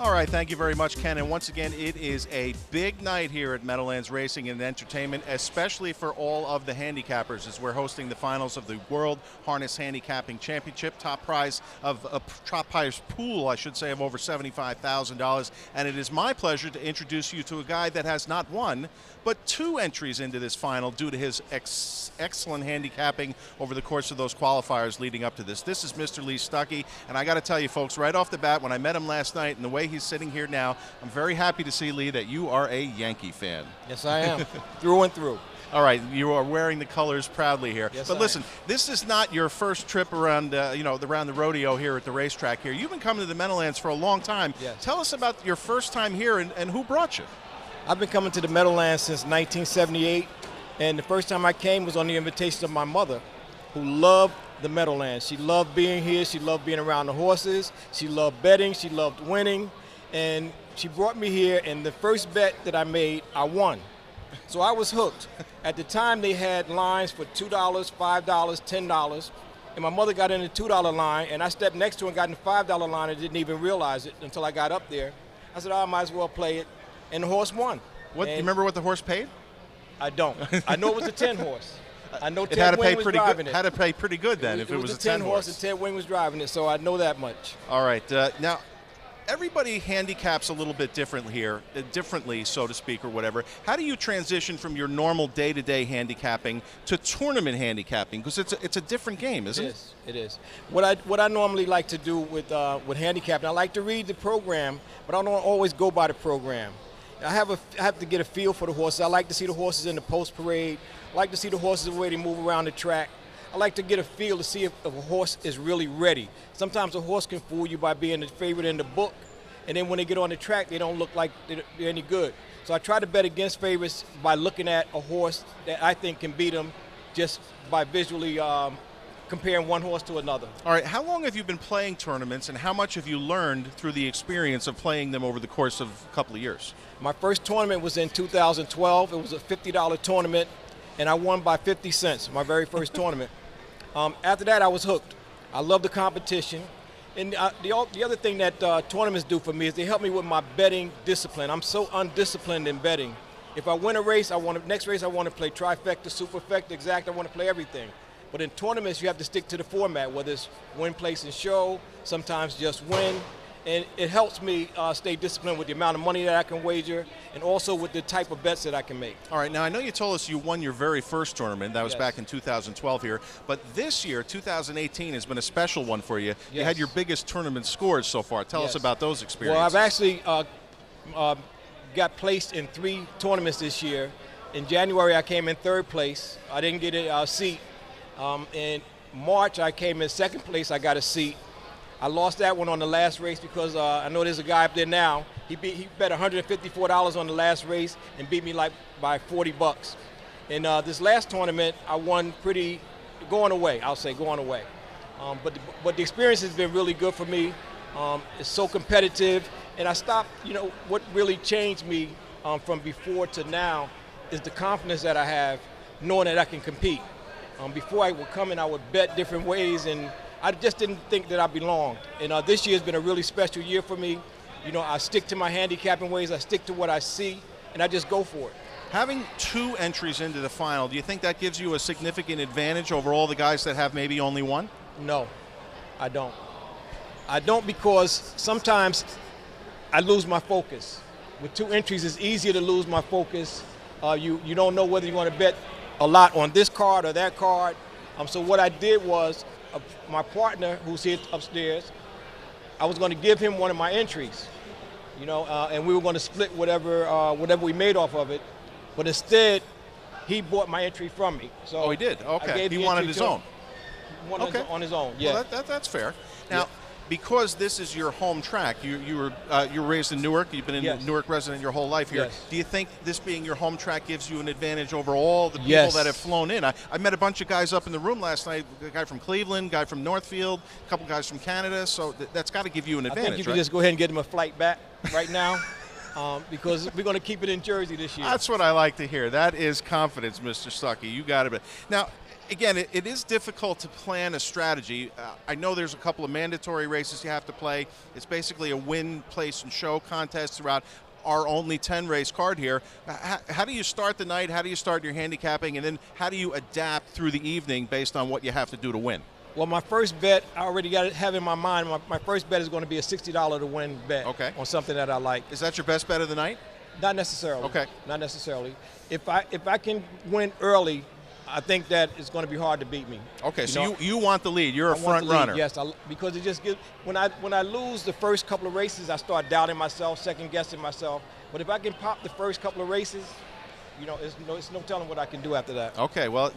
All right, thank you very much, Ken. And once again, it is a big night here at Meadowlands Racing and Entertainment, especially for all of the handicappers, as we're hosting the finals of the World Harness Handicapping Championship. Top prize pool, I should say, of over $75,000. And it is my pleasure to introduce you to a guy that has not one, but two entries into this final due to his excellent handicapping over the course of those qualifiers leading up to this. This is Mr. Lee Stuckey, and I got to tell you, folks, right off the bat, when I met him last night and the way he's sitting here now, I'm very happy to see, Lee, that you are a Yankee fan. Yes, I am, through and through. All right, you are wearing the colors proudly here. Yes, but listen, this is not your first trip around, around the rodeo here at the racetrack here. You've been coming to the Meadowlands for a long time. Yes. Tell us about your first time here and who brought you. I've been coming to the Meadowlands since 1978, and the first time I came was on the invitation of my mother, who loved the Meadowlands. She loved being here. She loved being around the horses. She loved betting. She loved winning. And she brought me here, and the first bet that I made, I won. So I was hooked. At the time, they had lines for $2, $5, $10, and my mother got in the $2 line, and I stepped next to her and got in the $5 line and didn't even realize it until I got up there. I said, I might as well play it, and the horse won. Do you remember what the horse paid? I don't. I know it was a 10 horse. I know It Ted Wing was pretty driving good. it. Had to pay pretty good then if it was a 10 horse. And Ted Wing was driving it, so I know that much. All right. Now, everybody handicaps a little bit differently here, differently, so to speak, or whatever. How do you transition from your normal day-to-day handicapping to tournament handicapping? Because it's a different game, isn't it? It is. What I normally like to do with handicapping, I like to read the program, but I don't always go by the program. I have to get a feel for the horses. I like to see the horses in the post parade. I like to see the horses the way they move around the track. I like to get a feel to see if a horse is really ready. Sometimes a horse can fool you by being the favorite in the book, and then when they get on the track, they don't look like they're any good. So I try to bet against favorites by looking at a horse that I think can beat them just by visually comparing one horse to another. All right, how long have you been playing tournaments, and how much have you learned through the experience of playing them over the course of a couple of years? My first tournament was in 2012. It was a $50 tournament, and I won by 50 cents, my very first tournament. After that, I was hooked. I love the competition. And the other thing that tournaments do for me is they help me with my betting discipline. I'm so undisciplined in betting. If I win a race, next race I want to play trifecta, superfecta, exact. I want to play everything. But in tournaments, you have to stick to the format, whether it's win, place, and show, sometimes just win. And it helps me stay disciplined with the amount of money that I can wager and also with the type of bets that I can make. All right, now I know you told us you won your very first tournament. That was back in 2012 here. But this year, 2018, has been a special one for you. Yes. You had your biggest tournament scores so far. Tell us about those experiences. Well, I've actually got placed in 3 tournaments this year. In January, I came in 3rd place. I didn't get a seat. In March, I came in 2nd place. I got a seat. I lost that one on the last race because I know there's a guy up there now. He bet $154 on the last race and beat me by 40 bucks. And this last tournament, I won going away. But the experience has been really good for me. It's so competitive, and I stopped. What really changed me from before to now is the confidence that I have, knowing that I can compete. Before I would come in, I would bet different ways, and I just didn't think that I belonged. And this year has been a really special year for me. I stick to my handicapping ways, I stick to what I see, and I just go for it. Having 2 entries into the final, do you think that gives you a significant advantage over all the guys that have maybe only one? No, I don't. I don't, because sometimes I lose my focus. With 2 entries, it's easier to lose my focus. You don't know whether you're going to bet a lot on this card or that card. So what I did was, my partner, who's here upstairs, I was going to give him one of my entries, and we were going to split whatever we made off of it. But instead, he bought my entry from me. So he did? Okay. He wanted his own. On his own, yeah. Well, that's fair. Now, because this is your home track, you were raised in Newark. You've been a Newark resident your whole life here. Yes. Do you think this being your home track gives you an advantage over all the people that have flown in? I met a bunch of guys up in the room last night. A guy from Cleveland, a guy from Northfield, a couple guys from Canada. So that's got to give you an advantage. I think you can just go ahead and get him a flight back right now. Because we're going to keep it in Jersey this year. That's what I like to hear. That is confidence, Mr. Stuckey. You got it. Now, again, it is difficult to plan a strategy. I know there's a couple of mandatory races you have to play. It's basically a win, place, and show contest throughout our only 10 race card here. How do you start the night? How do you start your handicapping? And then how do you adapt through the evening based on what you have to do to win? Well, my first bet, I already have in my mind, my first bet is going to be a $60 to win bet on something that I like. Is that your best bet of the night? Not necessarily. Okay. Not necessarily. If I can win early, I think that it's going to be hard to beat me. Okay, so you want the lead. You're a front runner. Yes, because it just gives, when I lose the first couple of races, I start doubting myself, second guessing myself. But if I can pop the first couple of races, it's no telling what I can do after that. Okay, well,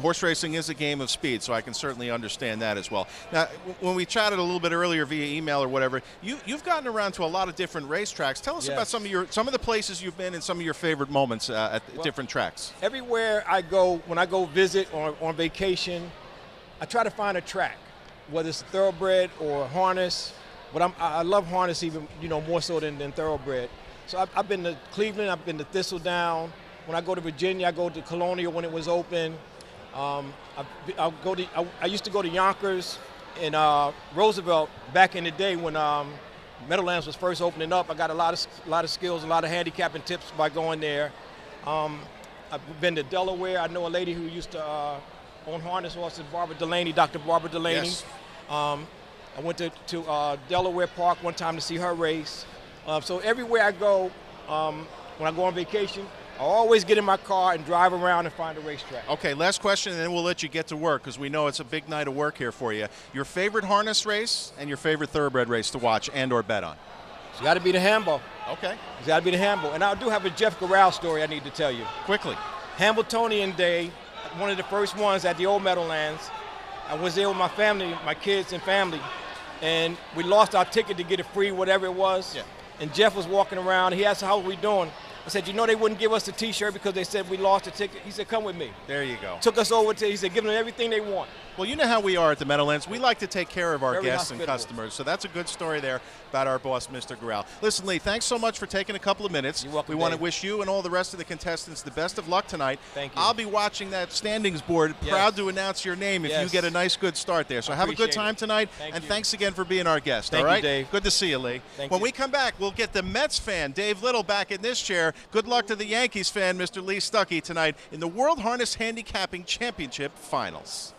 horse racing is a game of speed, so I can certainly understand that as well. Now, when we chatted a little bit earlier via email or whatever, you've gotten around to a lot of different racetracks. Tell us about some of the places you've been and some of your favorite moments at different tracks. Everywhere I go, when I go visit or on vacation, I try to find a track, whether it's thoroughbred or harness. But I love harness even more so than thoroughbred. So I've been to Cleveland, I've been to Thistledown. When I go to Virginia, I go to Colonial when it was open. I used to go to Yonkers and Roosevelt back in the day when Meadowlands was first opening up. I got a lot of skills, a lot of handicapping tips by going there. I've been to Delaware. I know a lady who used to own harness horses, Dr. Barbara Delaney. Yes. I went to Delaware Park one time to see her race. So everywhere I go, when I go on vacation, I always get in my car and drive around and find a racetrack. Okay, last question, and then we'll let you get to work because we know it's a big night of work here for you. Your favorite harness race and your favorite thoroughbred race to watch and or bet on? It's got to be the Hambo. Okay. It's got to be the Hambo. And I do have a Jeff Corral story I need to tell you. Quickly. Hambletonian Day, one of the first ones at the old Meadowlands. I was there with my family, my kids and family, and we lost our ticket to get it free, whatever it was. Yeah. And Jeff was walking around. He asked, how are we doing? I said, they wouldn't give us a T-shirt because they said we lost the ticket. He said, come with me. There you go. Took us over to, he said, give them everything they want. Well, you know how we are at the Meadowlands. We like to take care of our Very guests hospitable. and customers. So that's a good story there about our boss, Mr. Corral. Listen, Lee, thanks so much for taking a couple of minutes. You're welcome, we want to Dave. wish you and all the rest of the contestants the best of luck tonight. Thank you. I'll be watching that standings board, proud to announce your name if you get a nice, good start there. So have a good time tonight, and thanks again for being our guest. Thank all right? you, Dave. Good to see you, Lee. When we come back, we'll get the Mets fan, Dave Little, back in this chair. Good luck to the Yankees fan, Mr. Lee Stuckey, tonight in the World Harness Handicapping Championship Finals.